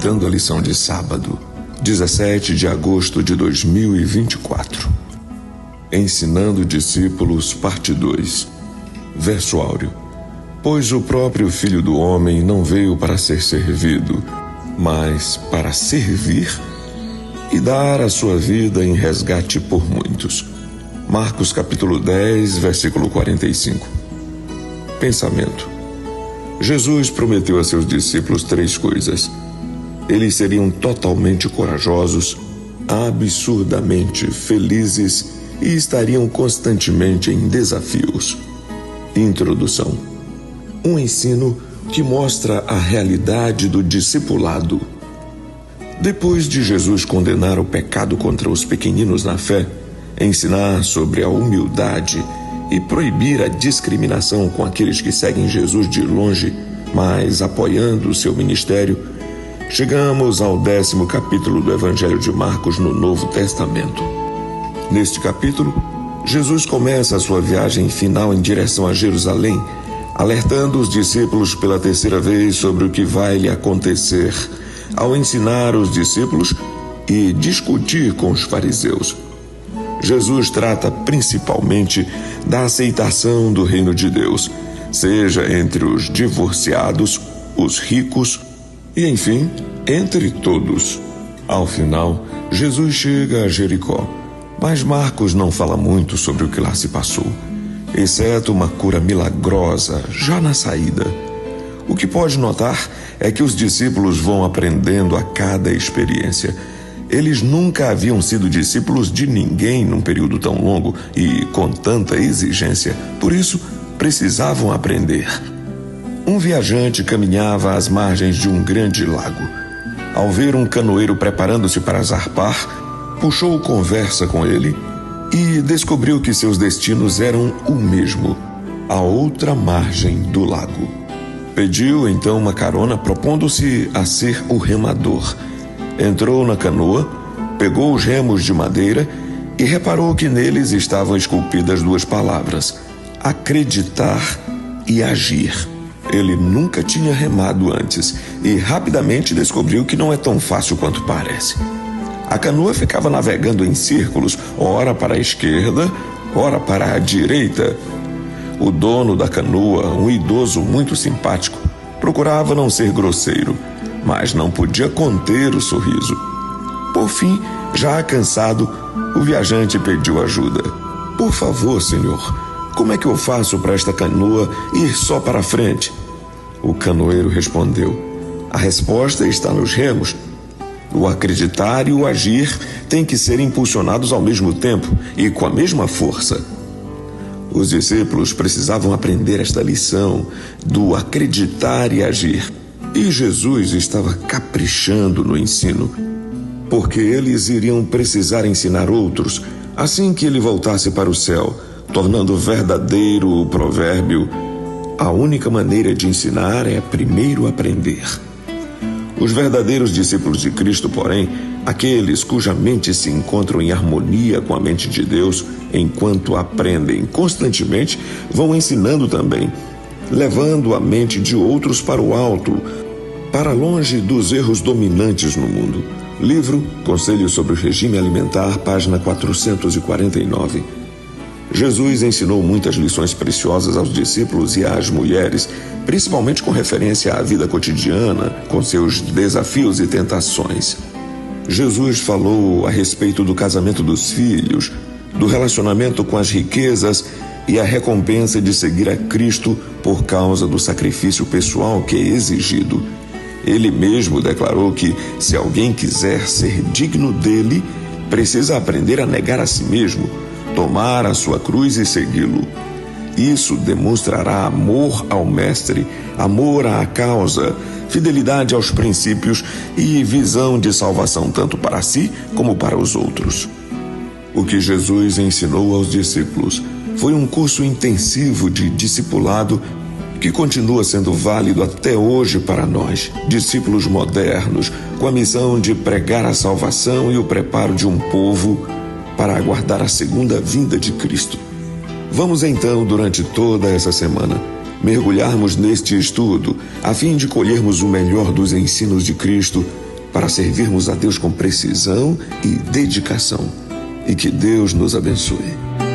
Aproveitando a lição de sábado, 17 de agosto de 2024. Ensinando discípulos, parte 2. Verso áureo. Pois o próprio Filho do Homem não veio para ser servido, mas para servir e dar a sua vida em resgate por muitos. Marcos capítulo 10, versículo 45. Pensamento. Jesus prometeu a seus discípulos 3 coisas. Eles seriam totalmente corajosos, absurdamente felizes e estariam constantemente em desafios. Introdução. Um ensino que mostra a realidade do discipulado. Depois de Jesus condenar o pecado contra os pequeninos na fé, ensinar sobre a humildade e proibir a discriminação com aqueles que seguem Jesus de longe, mas apoiando o seu ministério, chegamos ao 10º capítulo do Evangelho de Marcos no Novo Testamento. Neste capítulo, Jesus começa a sua viagem final em direção a Jerusalém, alertando os discípulos pela 3ª vez sobre o que vai lhe acontecer, ao ensinar os discípulos e discutir com os fariseus. Jesus trata principalmente da aceitação do reino de Deus, seja entre os divorciados, os ricos e, enfim, entre todos. Ao final, Jesus chega a Jericó, mas Marcos não fala muito sobre o que lá se passou, exceto uma cura milagrosa já na saída. O que pode notar é que os discípulos vão aprendendo a cada experiência. Eles nunca haviam sido discípulos de ninguém num período tão longo e com tanta exigência, por isso precisavam aprender. Um viajante caminhava às margens de um grande lago. Ao ver um canoeiro preparando-se para zarpar, puxou conversa com ele e descobriu que seus destinos eram o mesmo, a outra margem do lago. Pediu então uma carona, propondo-se a ser o remador. Entrou na canoa, pegou os remos de madeira e reparou que neles estavam esculpidas 2 palavras: acreditar e agir. Ele nunca tinha remado antes e rapidamente descobriu que não é tão fácil quanto parece. A canoa ficava navegando em círculos, ora para a esquerda, ora para a direita. O dono da canoa, um idoso muito simpático, procurava não ser grosseiro, mas não podia conter o sorriso. Por fim, já cansado, o viajante pediu ajuda. Por favor, senhor, como é que eu faço para esta canoa ir só para frente? O canoeiro respondeu: a resposta está nos remos. O acreditar e o agir têm que ser impulsionados ao mesmo tempo e com a mesma força. Os discípulos precisavam aprender esta lição do acreditar e agir. E Jesus estava caprichando no ensino, porque eles iriam precisar ensinar outros assim que ele voltasse para o céu, tornando verdadeiro o provérbio: a única maneira de ensinar é primeiro aprender. Os verdadeiros discípulos de Cristo, porém, aqueles cuja mente se encontram em harmonia com a mente de Deus, enquanto aprendem constantemente, vão ensinando também, levando a mente de outros para o alto, para longe dos erros dominantes no mundo. Livro Conselhos sobre o Regime Alimentar, página 449. Jesus ensinou muitas lições preciosas aos discípulos e às mulheres, principalmente com referência à vida cotidiana, com seus desafios e tentações. Jesus falou a respeito do casamento dos filhos, do relacionamento com as riquezas e a recompensa de seguir a Cristo por causa do sacrifício pessoal que é exigido. Ele mesmo declarou que, se alguém quiser ser digno dele, precisa aprender a negar a si mesmo, tomar a sua cruz e segui-lo. Isso demonstrará amor ao Mestre, amor à causa, fidelidade aos princípios e visão de salvação tanto para si como para os outros. O que Jesus ensinou aos discípulos foi um curso intensivo de discipulado que continua sendo válido até hoje para nós, discípulos modernos, com a missão de pregar a salvação e o preparo de um povo para aguardar a segunda vinda de Cristo. Vamos então, durante toda essa semana, mergulharmos neste estudo, a fim de colhermos o melhor dos ensinos de Cristo para servirmos a Deus com precisão e dedicação. E que Deus nos abençoe.